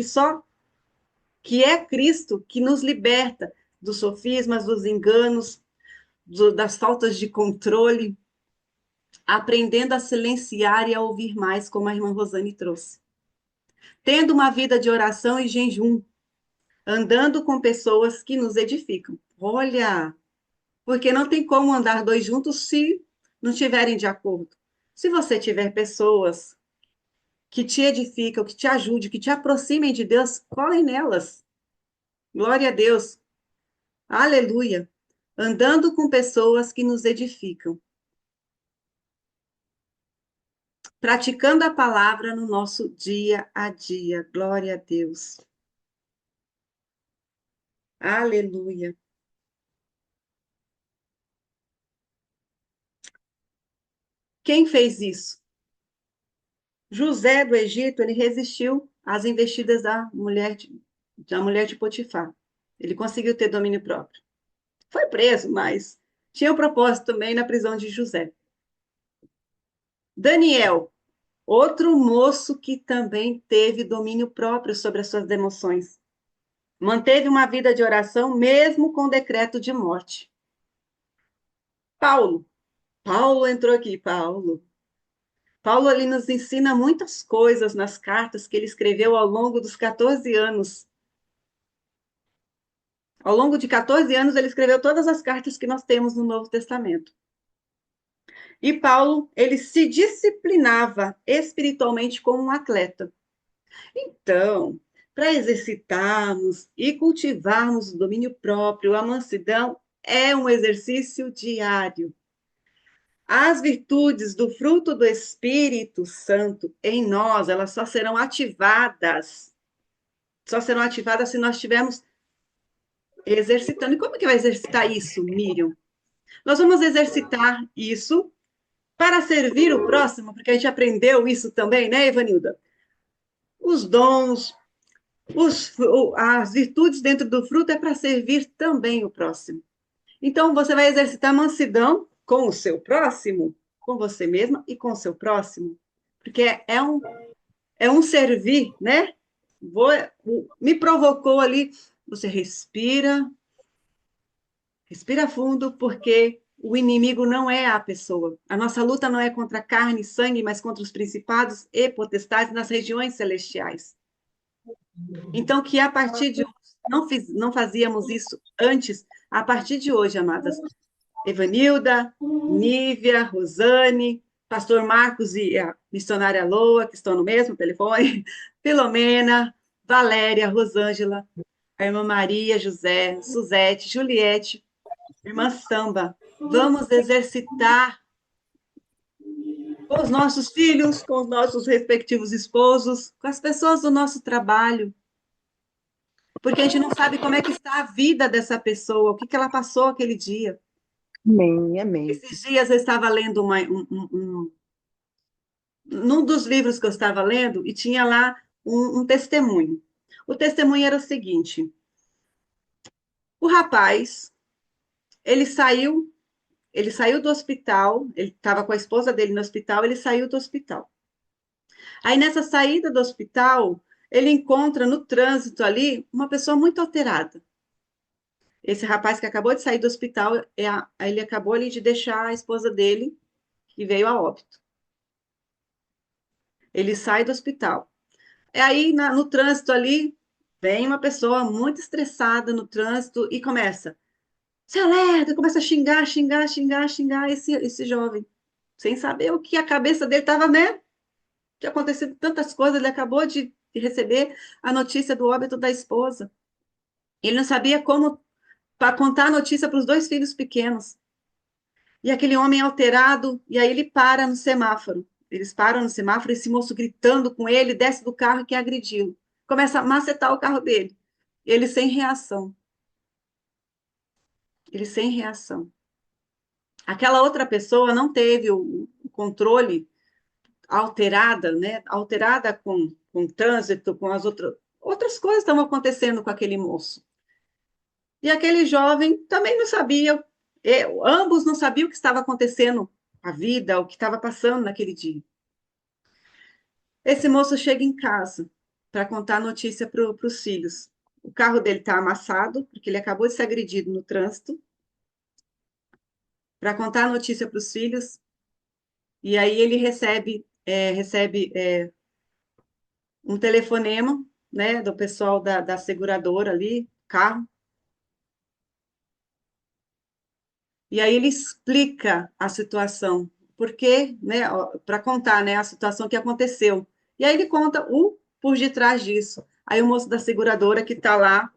que é Cristo, que nos liberta dos sofismas, dos enganos, das faltas de controle, aprendendo a silenciar e a ouvir mais, como a irmã Rosane trouxe. Tendo uma vida de oração e jejum, andando com pessoas que nos edificam. Olha, porque não tem como andar dois juntos se não estiverem de acordo. Se você tiver pessoas que te edificam, que te ajudem, que te aproximem de Deus, colhem nelas. Glória a Deus. Aleluia. Andando com pessoas que nos edificam. Praticando a palavra no nosso dia a dia. Glória a Deus. Aleluia. Quem fez isso? José do Egito, ele resistiu às investidas da mulher de Potifar. Ele conseguiu ter domínio próprio. Foi preso, mas tinha um propósito também na prisão de José. Daniel, outro moço que também teve domínio próprio sobre as suas emoções. Manteve uma vida de oração mesmo com decreto de morte. Paulo. Paulo entrou aqui, Paulo. Paulo ali nos ensina muitas coisas nas cartas que ele escreveu ao longo dos 14 anos. Ao longo de 14 anos, ele escreveu todas as cartas que nós temos no Novo Testamento. E Paulo, ele se disciplinava espiritualmente como um atleta. Então, para exercitarmos e cultivarmos o domínio próprio, a mansidão é um exercício diário. As virtudes do fruto do Espírito Santo em nós, elas só serão ativadas se nós estivermos exercitando. E como que vai exercitar isso, Miriam? Nós vamos exercitar isso para servir o próximo, porque a gente aprendeu isso também, né, Evanilda? Os dons, as virtudes dentro do fruto é para servir também o próximo. Então, você vai exercitar mansidão com o seu próximo, com você mesma e com o seu próximo, porque é um servir, né? Me provocou ali, você respira fundo, porque o inimigo não é a pessoa. A nossa luta não é contra carne e sangue, mas contra os principados e potestades nas regiões celestiais. Então, que a partir de hoje, não fazíamos isso antes, a partir de hoje, amadas, Evanilda, Nívia, Rosane, Pastor Marcos e a missionária Loa, que estão no mesmo telefone, Filomena, Valéria, Rosângela, a irmã Maria, José, Suzete, Juliette, irmã Samba. Vamos exercitar com os nossos filhos, com os nossos respectivos esposos, com as pessoas do nosso trabalho, porque a gente não sabe como é que está a vida dessa pessoa, o que ela passou aquele dia. Amém, amém. Esses dias eu estava lendo num dos livros que eu estava lendo, e tinha lá um testemunho. O testemunho era o seguinte: o rapaz, ele saiu do hospital, ele estava com a esposa dele no hospital, ele saiu do hospital. Aí, nessa saída do hospital, ele encontra no trânsito ali uma pessoa muito alterada. Esse rapaz que acabou de sair do hospital, ele acabou ali de deixar a esposa dele, que veio a óbito. Ele sai do hospital. E aí, no trânsito ali, vem uma pessoa muito estressada no trânsito e começa, se alerta, começa a xingar esse jovem, sem saber o que a cabeça dele estava, né? Tinha acontecido tantas coisas, ele acabou de receber a notícia do óbito da esposa. Ele não sabia como para contar a notícia para os dois filhos pequenos. E aquele homem alterado, e aí ele para no semáforo. Eles param no semáforo, esse moço gritando com ele, desce do carro e quer agredi-lo. Começa a macetar o carro dele. Ele sem reação. Ele sem reação. Aquela outra pessoa não teve o controle, alterada, né? Alterada com o trânsito, com as outras coisas estavam acontecendo com aquele moço. E aquele jovem também não sabia, ambos não sabiam o que estava acontecendo, a vida, o que estava passando naquele dia. Esse moço chega em casa para contar a notícia para os filhos. O carro dele está amassado, porque ele acabou de ser agredido no trânsito, para contar a notícia para os filhos, e aí ele recebe um telefonema, né, do pessoal da seguradora ali, carro, e aí ele explica a situação, porque, né, para contar, né, a situação que aconteceu. E aí ele conta o por detrás disso. Aí o moço da seguradora que está lá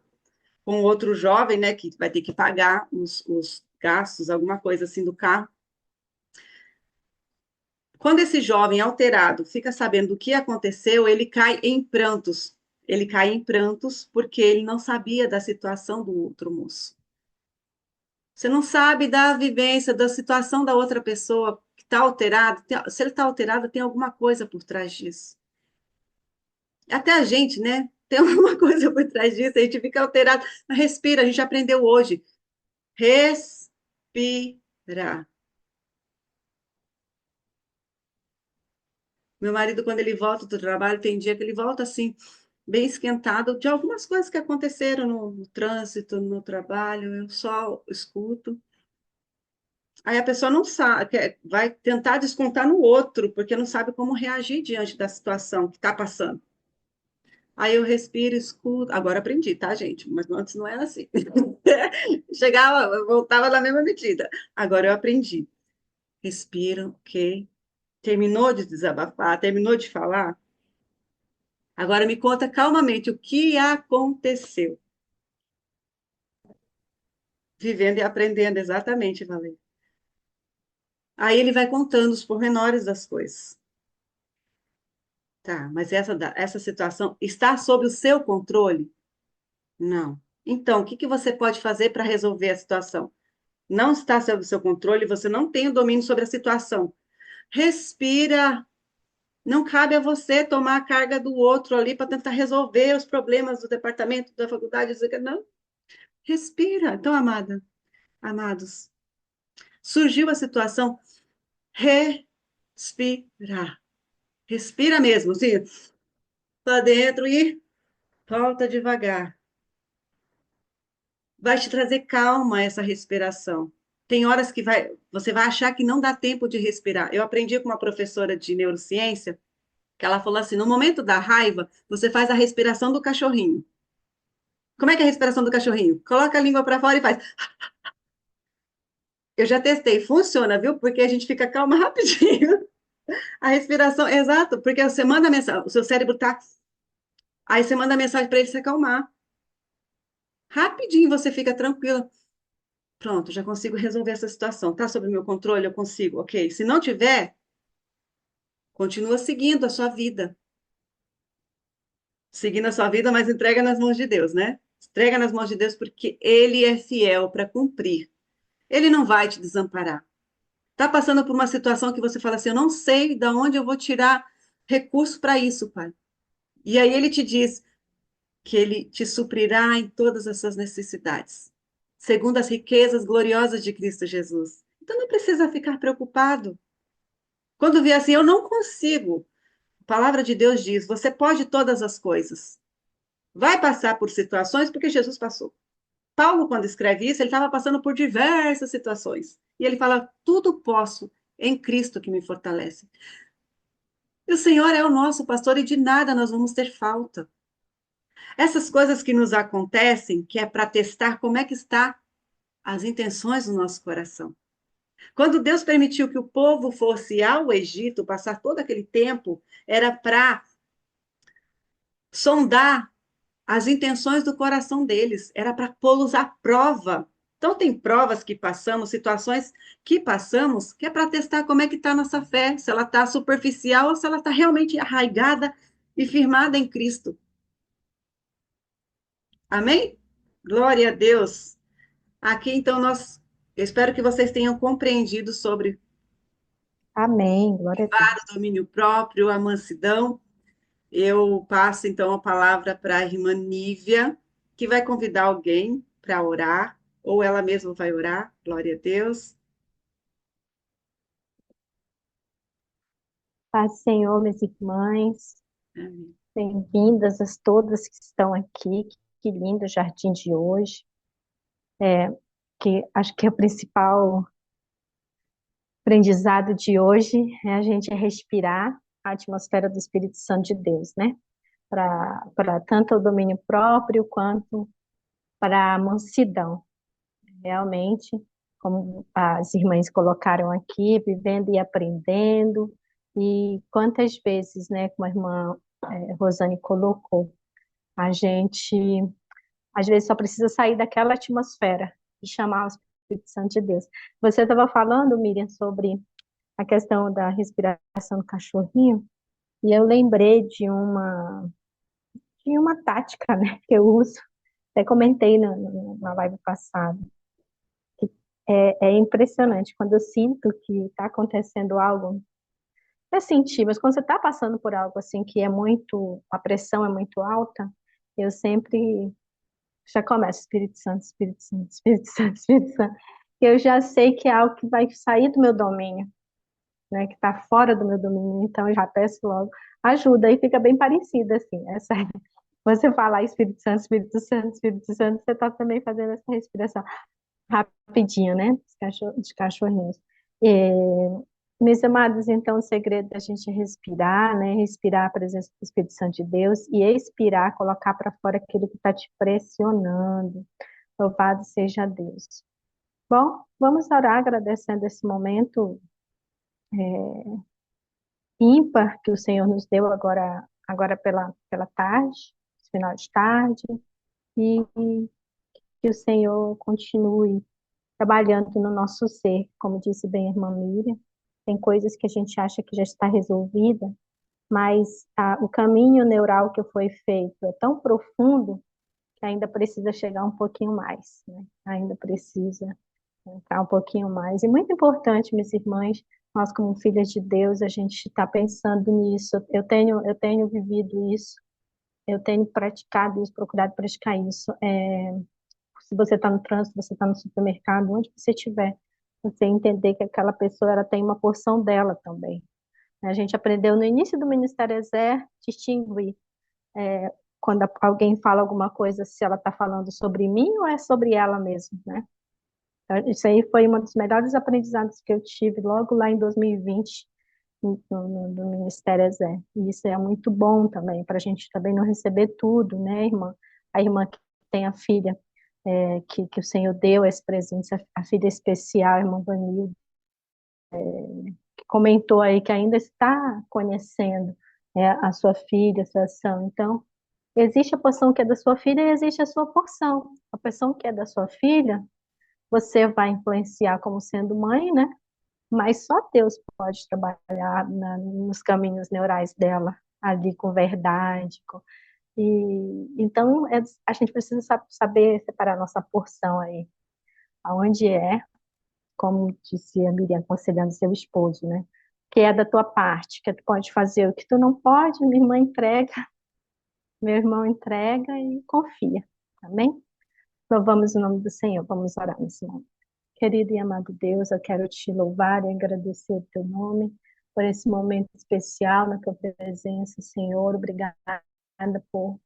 com outro jovem, né, que vai ter que pagar os gastos, alguma coisa assim do carro. Quando esse jovem alterado fica sabendo do que aconteceu, ele cai em prantos. Ele cai em prantos porque ele não sabia da situação do outro moço. Você não sabe da vivência, da situação da outra pessoa que está alterada. Se ele está alterado, tem alguma coisa por trás disso. Até a gente, né? Tem alguma coisa por trás disso, a gente fica alterado. Mas respira, a gente aprendeu hoje. Respirar. Meu marido, quando ele volta do trabalho, tem dia que ele volta assim, bem esquentado de algumas coisas que aconteceram no trânsito, no trabalho, eu só escuto. Aí a pessoa não sabe, vai tentar descontar no outro, porque não sabe como reagir diante da situação que está passando. Aí eu respiro, escuto. Agora aprendi, tá, gente? Mas antes não era assim. Chegava, eu voltava na mesma medida. Agora eu aprendi. Respiro, ok. Terminou de desabafar, terminou de falar. Agora me conta calmamente o que aconteceu. Vivendo e aprendendo, exatamente, Valéria. Aí ele vai contando os pormenores das coisas. Tá, mas essa situação está sob o seu controle? Não. Então, o que que você pode fazer para resolver a situação? Não está sob o seu controle, você não tem o domínio sobre a situação. Respira. Não cabe a você tomar a carga do outro ali para tentar resolver os problemas do departamento, da faculdade. Não. Respira. Então, amados, surgiu a situação, respirar. Respira mesmo, assim, para dentro e volta devagar. Vai te trazer calma essa respiração. Tem horas que você vai achar que não dá tempo de respirar. Eu aprendi com uma professora de neurociência que ela falou assim: no momento da raiva, você faz a respiração do cachorrinho. Como é que é a respiração do cachorrinho? Coloca a língua para fora e faz. Eu já testei, funciona, viu? Porque a gente fica calma rapidinho. A respiração, exato, porque você manda mensagem, o seu cérebro tá. Aí você manda mensagem para ele se acalmar. Rapidinho você fica tranquila. Pronto, já consigo resolver essa situação. Tá sob meu controle? Eu consigo, ok. Se não tiver, continua seguindo a sua vida. Seguindo a sua vida, mas entrega nas mãos de Deus, né? Entrega nas mãos de Deus porque Ele é fiel para cumprir. Ele não vai te desamparar. Tá passando por uma situação que você fala assim: eu não sei de onde eu vou tirar recurso para isso, pai. E aí ele te diz que ele te suprirá em todas as suas necessidades, segundo as riquezas gloriosas de Cristo Jesus. Então não precisa ficar preocupado. Quando vier assim, eu não consigo. A palavra de Deus diz: você pode todas as coisas. Vai passar por situações porque Jesus passou. Paulo, quando escreve isso, ele estava passando por diversas situações. E ele fala: tudo posso em Cristo que me fortalece. E o Senhor é o nosso pastor e de nada nós vamos ter falta. Essas coisas que nos acontecem, que é para testar como é que está as intenções do nosso coração. Quando Deus permitiu que o povo fosse ao Egito, passar todo aquele tempo, era para sondar as intenções do coração deles, era para pô-los à prova. Então, tem provas que passamos, situações que passamos, que é para testar como é que está a nossa fé, se ela está superficial ou se ela está realmente arraigada e firmada em Cristo. Amém? Glória a Deus. Aqui, então, eu espero que vocês tenham compreendido sobre Amém, glória a Deus. o domínio próprio, a mansidão. Eu passo, então, a palavra para a irmã Nívia, que vai convidar alguém para orar, ou ela mesma vai orar. Glória a Deus. Paz, Senhor, minhas irmãs, Amém. bem-vindas as todas que estão aqui. Que lindo o jardim de hoje. Que acho que é o principal aprendizado de hoje é a gente respirar a atmosfera do Espírito Santo de Deus, né? Para tanto o domínio próprio quanto para a mansidão. Realmente, como as irmãs colocaram aqui, vivendo e aprendendo, E quantas vezes, né, como a irmã Rosane colocou, a gente às vezes só precisa sair daquela atmosfera e chamar o Espírito Santo de Deus. Você estava falando, Miriam, sobre a questão da respiração do cachorrinho, e eu lembrei de uma tática, né, que eu uso, até comentei na live passada. É impressionante, quando eu sinto que está acontecendo algo, é sentir, mas quando você está passando por algo assim que é muito, a pressão é muito alta, eu sempre já começo Espírito Santo, Espírito Santo, Espírito Santo, Espírito Santo. Eu já sei que é algo que vai sair do meu domínio, né, que está fora do meu domínio, então eu já peço logo ajuda, e fica bem parecido assim, essa, você falar Espírito Santo, Espírito Santo, Espírito Santo, você está também fazendo essa respiração rapidinho, né, dos cachorrinhos. Meus amados, então o segredo da gente é respirar, né, respirar a presença do Espírito Santo de Deus e expirar, colocar para fora aquilo que está te pressionando. Louvado seja Deus. Bom, vamos orar agradecendo esse momento ímpar que o Senhor nos deu agora pela tarde, final de tarde, e que o Senhor continue trabalhando no nosso ser, como disse bem a irmã Miriam. Tem coisas que a gente acha que já está resolvida, mas o caminho neural que foi feito é tão profundo que ainda precisa chegar um pouquinho mais, né? Ainda precisa entrar um pouquinho mais. E muito importante, minhas irmãs, nós como filhas de Deus, a gente está pensando nisso. Eu tenho vivido isso, eu tenho praticado isso, procurado praticar isso. Se você está no trânsito, você está no supermercado, onde você estiver, você entender que aquela pessoa ela tem uma porção dela também. A gente aprendeu no início do Ministério Exer distinguir quando alguém fala alguma coisa, se ela está falando sobre mim ou é sobre ela mesma, né? Isso aí foi um dos melhores aprendizados que eu tive logo lá em 2020 no Ministério Exé. E isso é muito bom também, para a gente também não receber tudo, né, irmã? A irmã que tem a filha, que o Senhor deu esse presente, a filha especial, a irmã Vanilda, que comentou aí que ainda está conhecendo a sua filha, a sua ação. Então, existe a porção que é da sua filha e existe a sua porção. A porção que é da sua filha, você vai influenciar como sendo mãe, né? Mas só Deus pode trabalhar nos caminhos neurais dela, ali com verdade. Então, a gente precisa saber separar a nossa porção aí. Aonde como disse a Miriam, aconselhando seu esposo, né? Que é da tua parte, que tu pode fazer o que tu não pode, minha irmã entrega, meu irmão entrega e confia. Amém? Louvamos o nome do Senhor, vamos orar nesse momento. Querido e amado Deus, eu quero te louvar e agradecer o teu nome por esse momento especial na tua presença, Senhor. Obrigada por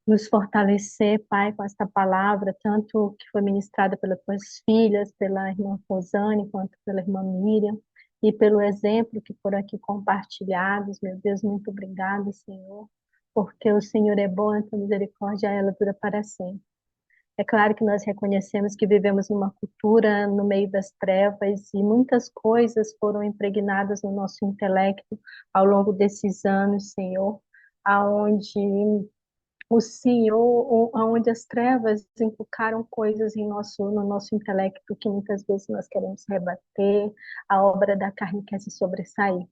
nos fortalecer, Pai, com esta palavra, tanto que foi ministrada pelas tuas filhas, pela irmã Rosane, quanto pela irmã Miriam, e pelo exemplo que foram aqui compartilhados. Meu Deus, muito obrigada, Senhor, porque o Senhor é bom, a tua misericórdia, ela dura para sempre. É claro que nós reconhecemos que vivemos numa cultura no meio das trevas e muitas coisas foram impregnadas no nosso intelecto ao longo desses anos, Senhor, aonde o Senhor, aonde as trevas inculcaram coisas no nosso intelecto que muitas vezes nós queremos rebater, a obra da carne quer se sobressair.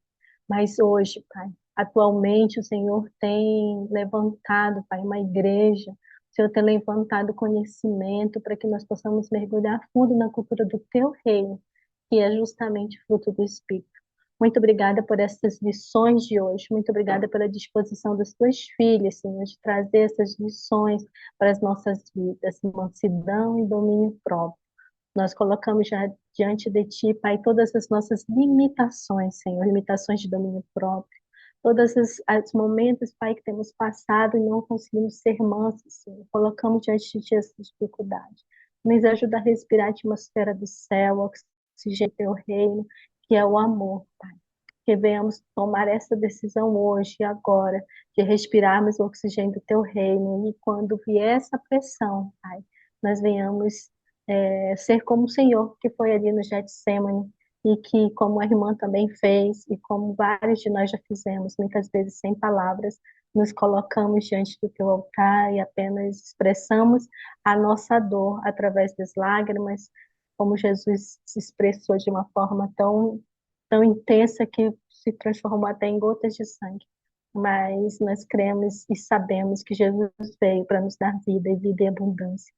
Mas hoje, Pai, atualmente o Senhor tem levantado, Pai, uma igreja. O Senhor tem levantado conhecimento para que nós possamos mergulhar fundo na cultura do Teu reino, que é justamente fruto do Espírito. Muito obrigada por essas lições de hoje. Muito obrigada pela disposição das Tuas filhas, Senhor, de trazer essas lições para as nossas vidas, mansidão e domínio próprio. Nós colocamos já diante de Ti, Pai, todas as nossas limitações, Senhor, limitações de domínio próprio, todos os momentos, Pai, que temos passado e não conseguimos ser mansos, Senhor. Colocamos diante de Ti essa dificuldade. Nos ajuda a respirar a atmosfera do céu, oxigênio do Teu reino, que é o amor, Pai. Que venhamos tomar essa decisão hoje e agora, de respirarmos o oxigênio do Teu reino, e quando vier essa pressão, Pai, nós venhamos ser como o Senhor, que foi ali no Getsemane, e que, como a irmã também fez, e como vários de nós já fizemos, muitas vezes sem palavras, nos colocamos diante do teu altar e apenas expressamos a nossa dor através das lágrimas, como Jesus se expressou de uma forma tão intensa que se transformou até em gotas de sangue. Mas nós cremos e sabemos que Jesus veio para nos dar vida e vida em abundância.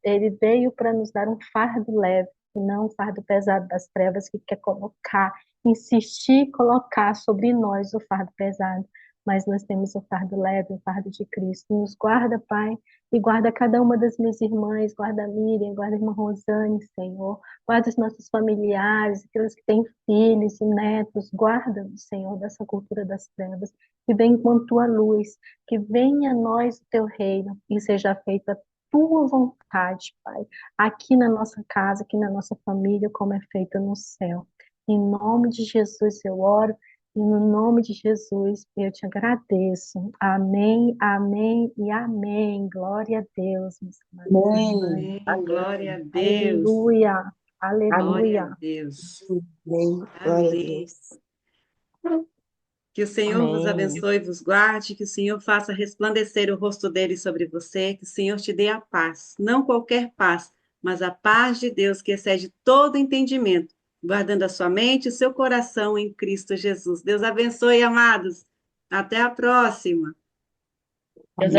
Ele veio para nos dar um fardo leve, e não um fardo pesado das trevas que quer colocar, insistir em colocar sobre nós o fardo pesado. Mas nós temos o fardo leve, o fardo de Cristo. Nos guarda, Pai, e guarda cada uma das minhas irmãs, guarda a Miriam, guarda a irmã Rosane, Senhor. Guarda os nossos familiares, aqueles que têm filhos e netos. Guarda, Senhor, dessa cultura das trevas. Que venha com tua luz, que venha a nós o teu reino e seja feita a tua vontade, Pai, aqui na nossa casa, aqui na nossa família, como é feita no céu. Em nome de Jesus eu oro e no nome de Jesus eu te agradeço. Amém, amém e amém. Glória a Deus, meus amados. Amém. Amém. Glória a Deus. Aleluia, Glória aleluia. a Deus. Amém. Glória a Amém. Deus. Que o Senhor vos Amém. abençoe e vos guarde, que o Senhor faça resplandecer o rosto dele sobre você, que o Senhor te dê a paz, não qualquer paz, mas a paz de Deus que excede todo entendimento, guardando a sua mente e o seu coração em Cristo Jesus. Deus abençoe, amados. Até a próxima. Deus Amém.